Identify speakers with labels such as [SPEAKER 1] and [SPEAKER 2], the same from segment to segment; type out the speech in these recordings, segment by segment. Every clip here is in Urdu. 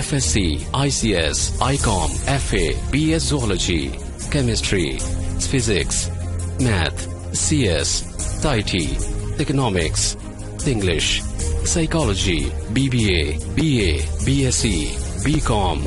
[SPEAKER 1] FSC, ICS, ICOM, FA, BS Zoology, Chemistry, Physics, Math, CS, IT, Economics, English, Psychology, BBA, BA, BSc, BCom।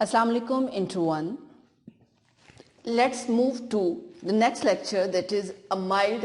[SPEAKER 2] Assalamu alaikum into one. Let's move to the next lecture, that is a mild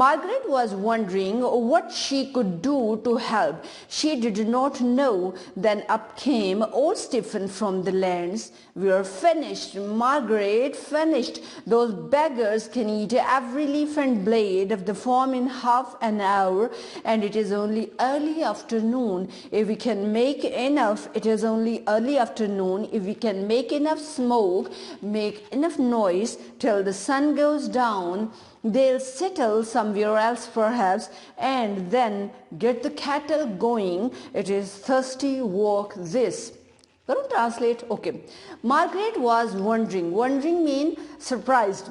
[SPEAKER 2] Margaret was wondering what she could do to help. She did not know. Then up came old Stephen from the lands. We are finished. Margaret, finished. Those beggars can eat every leaf and blade of the farm in half an hour, and it is only early afternoon. If we can make enough, it is only early afternoon. If we can make enough smoke, make enough noise till the sun goes down, they'll settle somewhere else perhaps, and then get the cattle going. It is thirsty work this. Don't translate. Okay. Margaret was wondering. Wondering mean surprised.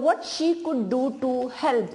[SPEAKER 2] what she could do to help,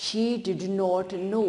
[SPEAKER 2] She did not know,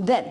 [SPEAKER 2] Then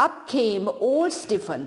[SPEAKER 2] up came old Stephen,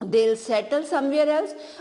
[SPEAKER 2] they'll settle somewhere else,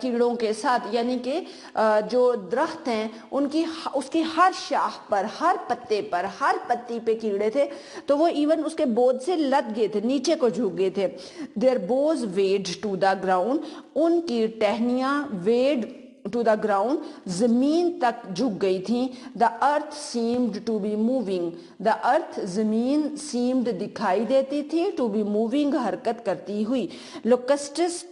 [SPEAKER 2] کیڑوں کے ساتھ، یعنی کہ جو درخت ہیں اس کی ہر شاخ پر، ہر پتے پر، ہر پتی پہ کیڑے تھے، تو وہ ایون اس کے بود سے لد گئے تھے، نیچے کو جھک گئے تھے. their bows weighed to the ground، ان کی ٹہنیاں weighed to the ground، زمین تک جھک گئی تھیں. the earth seemed to be moving، the earth زمین seemed دکھائی دیتی تھی، to be moving حرکت کرتی ہوئی. locusts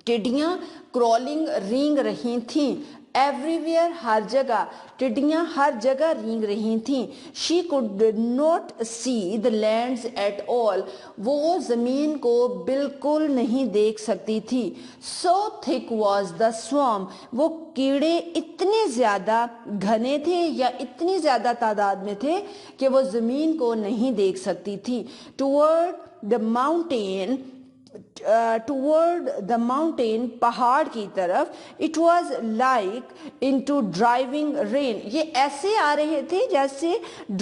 [SPEAKER 2] ٹڈیاں کرولنگ رینگ رہی تھیں. ایوری ویئر ہر جگہ، ٹڈیاں ہر جگہ رینگ رہی تھیں. شی could not see the lands at all، وہ زمین کو بالکل نہیں دیکھ سکتی تھی. so thick was the swarm، وہ کیڑے اتنے زیادہ گھنے تھے یا اتنی زیادہ تعداد میں تھے کہ وہ زمین کو نہیں دیکھ سکتی تھی. toward the mountain، پہاڑ کی طرف. it was like into driving rain، یہ ایسے آ رہے تھے جیسے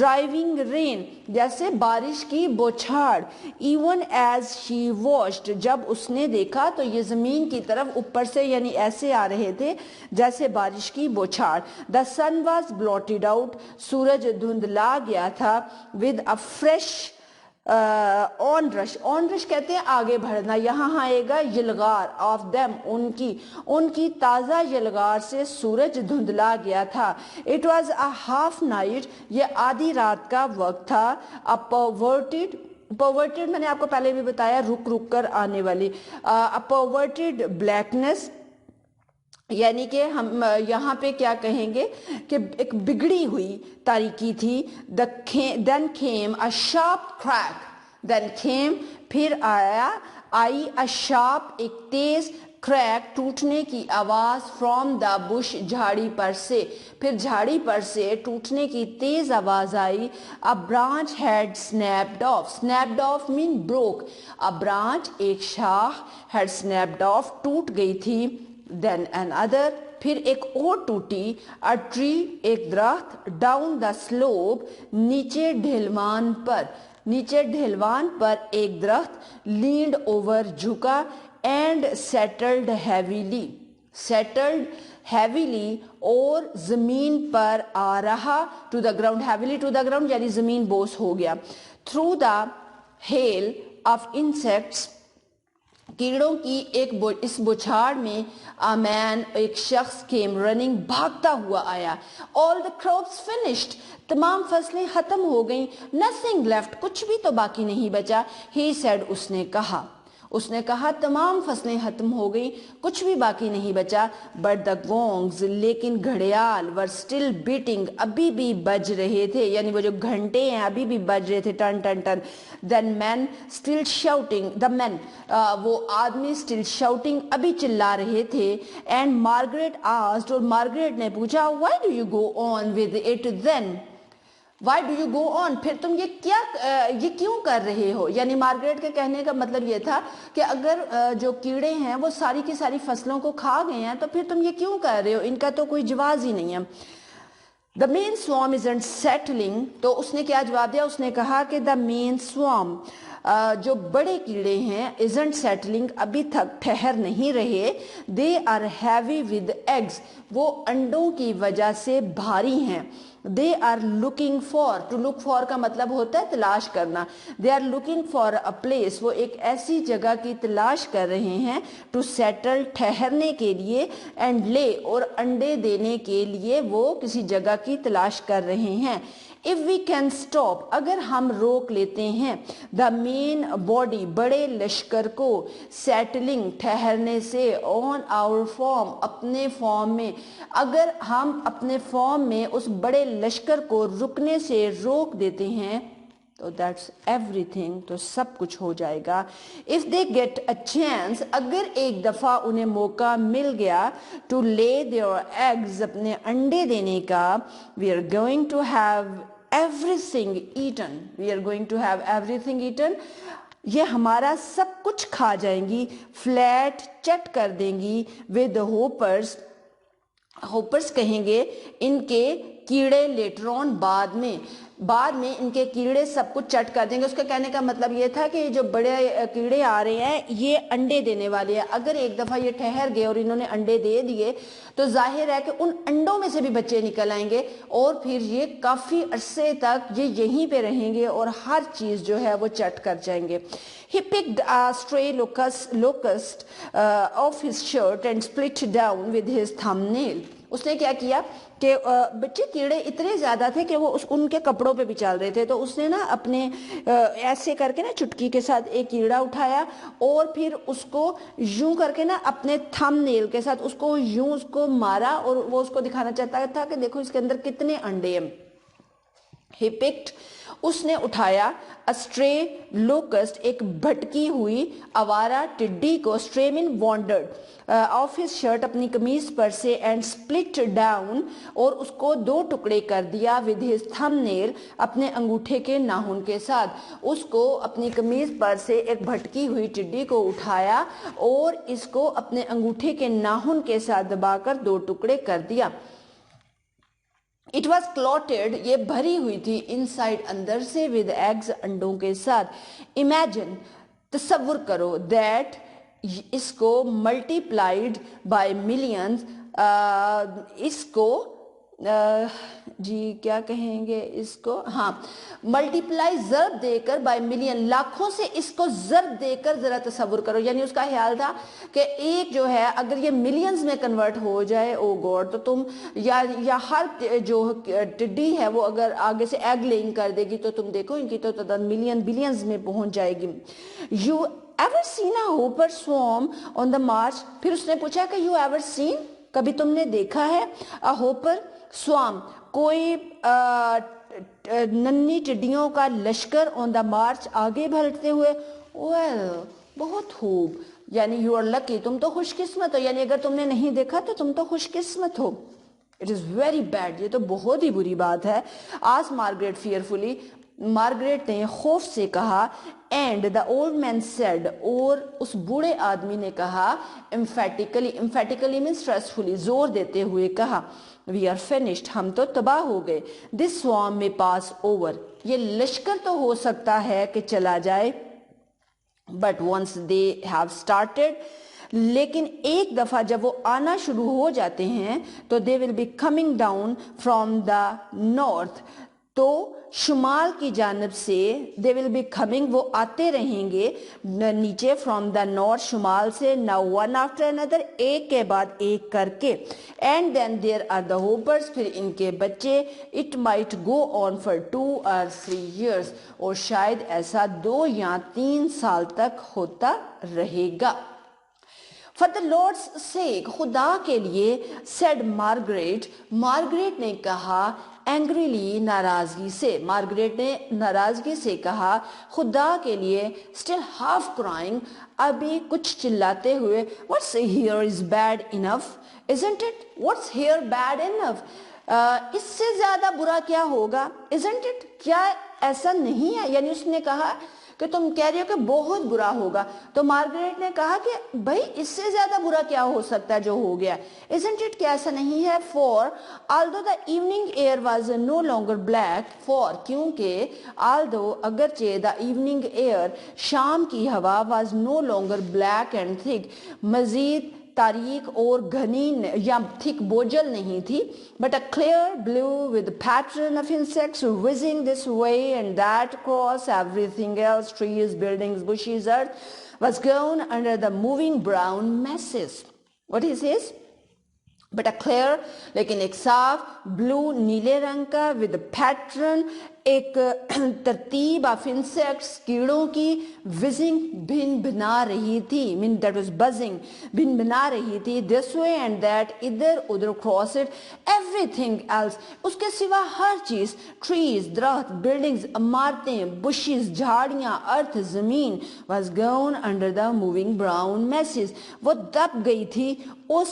[SPEAKER 2] driving rain، جیسے بارش کی بوچھاڑ. even as she watched، جب اس نے دیکھا تو یہ زمین کی طرف اوپر سے یعنی ایسے آ رہے تھے جیسے بارش کی بوچھاڑ. the sun was blotted out، سورج دھندلا گیا تھا. with a fresh onrush کہتے ہیں آگے بڑھنا. یہاں آئے گا یلغار of them، ان کی تازہ یلغار سے سورج دھندلا گیا تھا. it was a half night، یہ آدھی رات کا وقت تھا. a perverted میں نے آپ کو پہلے بھی بتایا رک کر آنے والی. a perverted blackness، یعنی کہ ہم یہاں پہ کیا کہیں گے کہ ایک بگڑی ہوئی تاریکی تھی. then came a sharp crack، پھر آئی a sharp، ایک تیز crack، ٹوٹنے کی آواز from the bush، جھاڑی پر سے. پھر جھاڑی پر سے ٹوٹنے کی تیز آواز آئی. a branch had snapped off mean broke، a branch ایک شاخ had snapped off ٹوٹ گئی تھی. then another، پھر ایک اور ٹوٹی. a tree ایک درخت. down the slope، نیچے ڈھلوان پر ایک درخت. leaned over جھکا. and settled heavily اور زمین پر آ رہا. to the ground یعنی زمین بوس ہو گیا. through the hail of insects، کیڑوں کی اس بچھاڑ میں. a man، ایک شخص. came running، بھاگتا ہوا آیا. all the crops finished، تمام فصلیں ختم ہو گئیں. nothing left، کچھ بھی تو باقی نہیں بچا. he said، اس نے کہا تمام فصلیں ختم ہو گئیں، کچھ بھی باقی نہیں بچا. but the gongs، لیکن گھڑیال. were still beating، ابھی بھی بج رہے تھے، یعنی وہ جو گھنٹے ہیں ابھی بھی بج رہے تھے ٹن ٹن ٹن. then men still shouting، وہ آدمی still shouting، ابھی چلا رہے تھے. and Margaret asked، اور مارگریٹ نے پوچھا why do you go on with it then، پھر تم یہ کیوں کر رہے ہو. یعنی مارگریٹ کے کہنے کا مطلب یہ تھا کہ اگر جو کیڑے ہیں وہ ساری کی ساری فصلوں کو کھا گئے ہیں تو پھر تم یہ کیوں کر رہے ہو، ان کا تو کوئی جواز ہی نہیں ہے. the main swarm isn't settling، تو اس نے کیا جواب دیا. اس نے کہا کہ the main swarm، جو بڑے کیڑے ہیں isn't settling، ابھی تک ٹھہر نہیں رہے. they are heavy with eggs، وہ انڈوں کی وجہ سے بھاری ہیں. they are looking for، to look for کا مطلب ہوتا ہے تلاش کرنا. they are looking for a place، وہ ایک ایسی جگہ کی تلاش کر رہے ہیں. to settle، ٹھہرنے کے لیے. and lay، اور انڈے دینے کے لیے وہ کسی جگہ کی تلاش کر رہے ہیں. if we can stop، اگر ہم روک لیتے ہیں. the main body، بڑے لشکر کو. settling، ٹھہرنے سے. on our form، اپنے فارم میں. اگر ہم اپنے فارم میں اس بڑے لشکر کو رکنے سے روک دیتے ہیں تو that's everything، تو سب کچھ ہو جائے گا. if they get a chance، اگر ایک دفعہ انہیں موقع مل گیا. to lay their eggs، اپنے انڈے دینے کا. we are going to have everything eaten، یہ ہمارا سب کچھ کھا جائیں گی. flat، چٹ کر دیں گی. with ہوپرز کہیں گے ان کے کیڑے لیٹر آن، بعد میں. بعد میں ان کے کیڑے سب کچھ چٹ کر دیں گے. اس کا کہنے کا مطلب یہ تھا کہ جو بڑے کیڑے آ رہے ہیں یہ انڈے دینے والے ہیں. اگر ایک دفعہ یہ ٹھہر گئے اور انہوں نے انڈے دے دیے تو ظاہر ہے کہ ان انڈوں میں سے بھی بچے نکل آئیں گے اور پھر یہ کافی عرصے تک یہ یہیں پہ رہیں گے اور ہر چیز جو ہے وہ چٹ کر جائیں گے. He picked a stray locust off his shirt and split it down with his thumbnail. اس نے کیا کیا کہ بچے کیڑے اتنے زیادہ تھے کہ وہ ان کے کپڑوں پہ بھی چل رہے تھے, تو اس نے نا اپنے ایسے کر کے نا چٹکی کے ساتھ ایک کیڑا اٹھایا اور پھر اس کو یوں کر کے نا اپنے تھم نیل کے ساتھ اس کو یوں اس کو مارا اور وہ اس کو دکھانا چاہتا تھا کہ دیکھو اس کے اندر کتنے انڈے ہیں. He picked, اس نے اٹھایا a stray locust, ایک بھٹکی ہوئی آوارہ ٹڈی کو, stray mean wandered, off his shirt, اپنی قمیص پر سے, and split down, اور اس کو 2 ٹکڑے کر دیا, with his thumbnail, اپنے انگوٹھے کے ناخن کے ساتھ. اس کو اپنی قمیص پر سے ایک بھٹکی ہوئی ٹڈی کو اٹھایا اور اس کو اپنے انگوٹھے کے ناخن کے ساتھ دبا کر 2 ٹکڑے کر دیا. It was clotted, یہ بھری ہوئی تھی, inside, اندر سے, with eggs, انڈوں کے ساتھ. Imagine, تصور کرو, that, اس کو multiplied by millions, اس کو جی کیا کہیں گے اس کو, ہاں ملٹیپلائی ضرب دے کر بائی ملین, لاکھوں سے اس کو ضرب دے کر ذرا تصور کرو. یعنی اس کا خیال تھا کہ ایک جو ہے اگر یہ ملینز میں کنورٹ ہو جائے, او گوڈ, تو تم یا ہر جو ٹڈی ہے وہ اگر آگے سے ایگ لینگ کر دے گی تو تم دیکھو ان کی تو تعداد ملین بلینز میں پہنچ جائے گی. You ever seen a hopper swarm on the march, پھر اس نے پوچھا کہ یو ایور سین, کبھی تم نے دیکھا ہے, اے ہوپر سوارم, کوئی ننھی ٹڈیوں کا لشکر, آن دا مارچ, آگے بڑھتے ہوئے. ویل, بہت خوب, یعنی یو آر لکی, تم تو خوش قسمت ہو, یعنی اگر تم نے نہیں دیکھا تو تم تو خوش قسمت ہو. اٹ از ویری بیڈ, یہ تو بہت ہی بری بات ہے. آس مارگریٹ فیئرفلی, مارگریٹ نے خوف سے کہا. And the old man said, اور اس بوڑھے آدمی نے کہا, emphatically means stressfully, زور دیتے ہوئے کہا, we are finished, ہم تو تباہ ہو گئے. this swarm may pass over, یہ لشکر تو ہو سکتا ہے کہ چلا جائے, but once they have started, لیکن ایک دفعہ جب وہ آنا شروع ہو جاتے ہیں تو they will be coming down from the north, تو شمال کی جانب سے, they will be coming, وہ آتے رہیں گے نیچے, from the north, شمال سے, now one after another, ایک کے بعد ایک کر کے. and then there are the hoppers, پھر ان کے بچے. it might go on for 2 or 3 years, اور شاید ایسا 2 یا 3 سال تک ہوتا رہے گا. For the Lord's sake, خدا کے لیے, said Margaret, مارگریٹ نے کہا, angrily, ناراضگی سے, مارگریٹ نے ناراضگی سے کہا, خدا کے لیے, still half crying, ابھی کچھ چلاتے ہوئے, what's here is bad enough, isn't it? What's here bad enough? اس سے زیادہ برا کیا ہوگا, isn't it? کیا ایسا نہیں ہے, یعنی اس نے کہا کہ تم کہہ رہے ہو کہ بہت برا ہوگا, تو مارگریٹ نے کہا کہ بھائی اس سے زیادہ برا کیا ہو سکتا ہے جو ہو گیا, isn't it, کہ ایسا نہیں ہے. for although the evening air was no longer black, for کیونکہ although اگرچہ the evening air, شام کی ہوا, was no longer black and thick, مزید تاریک اور گھنی یا تھک بوجھل نہیں تھی, but a clear blue with pattern of insects whizzing this way and that across everything else, trees, buildings, bushes, earth, was gone under the moving brown masses. What is this? but a clear, لیکن ایک صاف, blue, نیلے رنگ کا, with pattern, ایک ترتیب of insects, کیڑوں کی, whizzing, بھن بھنا رہی تھی, mean that was buzzing, بھن بھنا رہی تھی, this way and that, ادھر ادھر, across it, everything else, اس کے سوا ہر چیز, trees, درخت, buildings, عمارتیں, bushes, جھاڑیاں, earth, زمین, was gone under the moving brown masses, وہ دب گئی تھی اس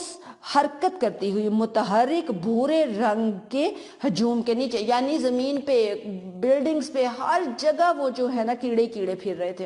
[SPEAKER 2] حرکت کرتی ہوئی متحرک بھورے رنگ کے ہجوم کے نیچے, یعنی زمین پہ, بلڈنگز پہ, ہر جگہ وہ جو ہے نا کیڑے کیڑے پھر رہے تھے.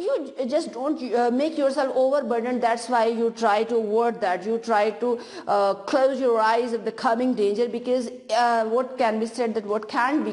[SPEAKER 2] you just don't make yourself overburdened. That's why you try to avoid that. You try to close your eyes of the coming danger, because what can be said that what can be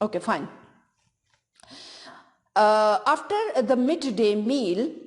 [SPEAKER 2] Okay, fine. After the midday meal,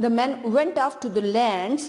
[SPEAKER 2] the men went off to the lands,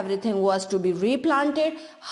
[SPEAKER 2] Everything was to be replanted,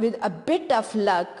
[SPEAKER 2] With a bit of luck,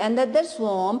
[SPEAKER 2] another swarm,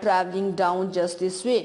[SPEAKER 2] traveling down just this way,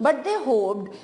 [SPEAKER 2] But they hoped,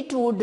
[SPEAKER 2] it would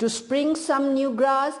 [SPEAKER 2] To spring some new grass,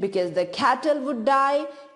[SPEAKER 2] Because the cattle would die,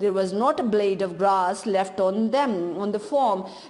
[SPEAKER 2] there was not a blade of grass left on them on the farm,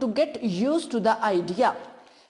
[SPEAKER 2] to get used to the idea.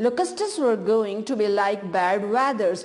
[SPEAKER 2] Locusts were going to be like bad weathers,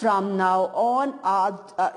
[SPEAKER 2] From now on,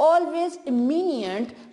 [SPEAKER 2] always imminent,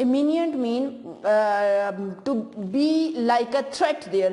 [SPEAKER 2] imminent mean to be like a threat there,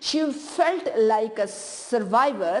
[SPEAKER 2] She felt like a survivor,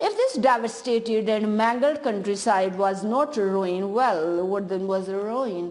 [SPEAKER 2] If this devastated and mangled countryside was not ruin, well, what then was a ruin?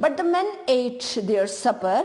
[SPEAKER 2] But the men ate their supper,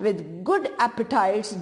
[SPEAKER 2] With good appetites,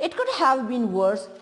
[SPEAKER 2] It could have been worse,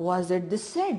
[SPEAKER 2] Was it this said?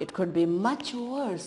[SPEAKER 2] it could be much worse,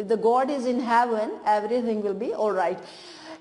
[SPEAKER 2] If the God is in heaven, everything will be all right.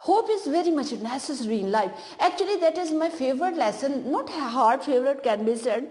[SPEAKER 2] Hope is very much necessary in life. Actually, that is my favorite lesson. Not hard favorite can be said.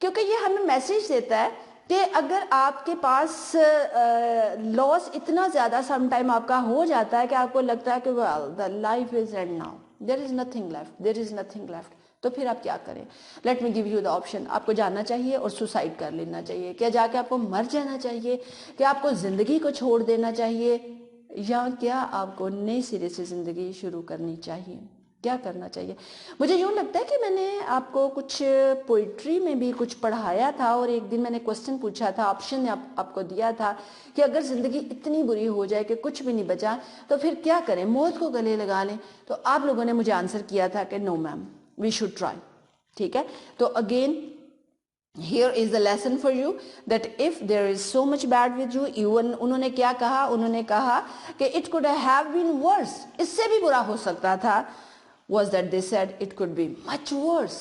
[SPEAKER 2] کیونکہ یہ ہمیں میسیج دیتا ہے کہ اگر آپ کے پاس لاس اتنا زیادہ سم ٹائم آپ کا ہو جاتا ہے کہ آپ کو لگتا ہے کہ the life is end now, there is nothing left, تو پھر آپ کیا کریں؟ Let me give you the option. آپ کو جانا چاہیے اور سوسائڈ کر لینا چاہیے. کیا جا کے آپ کو مر جانا چاہیے؟ کیا آپ کو زندگی کو چھوڑ دینا چاہیے؟ یا کیا آپ کو نئے سرے سے زندگی شروع کرنی چاہیے؟ کیا کرنا چاہیے؟ مجھے یوں لگتا ہے کہ میں نے آپ کو کچھ پوئٹری میں بھی کچھ پڑھایا تھا، اور ایک دن میں نے کوسچن پوچھا تھا، آپشن آپ کو دیا تھا کہ اگر زندگی اتنی بری ہو جائے کہ کچھ بھی نہیں بچا تو پھر کیا کریں؟ موت کو گلے لگا لیں. تو آپ لوگوں نے مجھے آنسر کیا تھا کہ نو میم، وی شوڈ ٹرائی. ٹھیک ہے، تو again here is the lesson for you that if there is so much bad with you, even انہوں نے کیا کہا؟ انہوں نے کہا کہ it could have been worse، اس سے بھی برا ہو سکتا تھا. was that they said it could be much worse.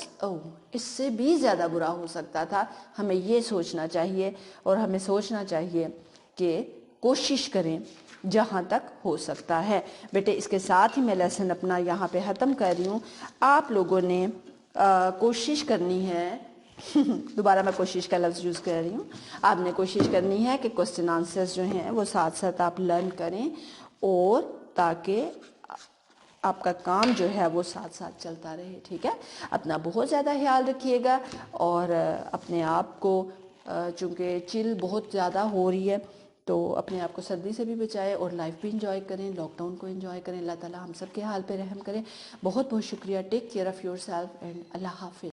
[SPEAKER 2] اس سے بھی زیادہ برا ہو سکتا تھا. ہمیں یہ سوچنا چاہیے، اور ہمیں سوچنا چاہیے کہ کوشش کریں جہاں تک ہو سکتا ہے. بیٹے اس کے ساتھ ہی میں لیسن اپنا یہاں پہ ختم کر رہی ہوں. آپ لوگوں نے کوشش کرنی ہے دوبارہ میں کوشش کا لفظ یوز کر رہی ہوں. آپ نے کوشش کرنی ہے کہ کوسچن آنسرز جو ہیں وہ ساتھ ساتھ آپ لرن کریں، اور تاکہ آپ کا کام جو ہے وہ ساتھ ساتھ چلتا رہے. ٹھیک ہے، اپنا بہت زیادہ خیال رکھیے گا، اور اپنے آپ کو چونکہ چل بہت زیادہ ہو رہی ہے تو اپنے آپ کو سردی سے بھی بچائیں، اور لائف بھی انجوائے کریں، لاک ڈاؤن کو انجوائے کریں. اللہ تعالیٰ ہم سب کے حال پہ رحم کریں. بہت بہت شکریہ. Take care of yourself and اللہ حافظ.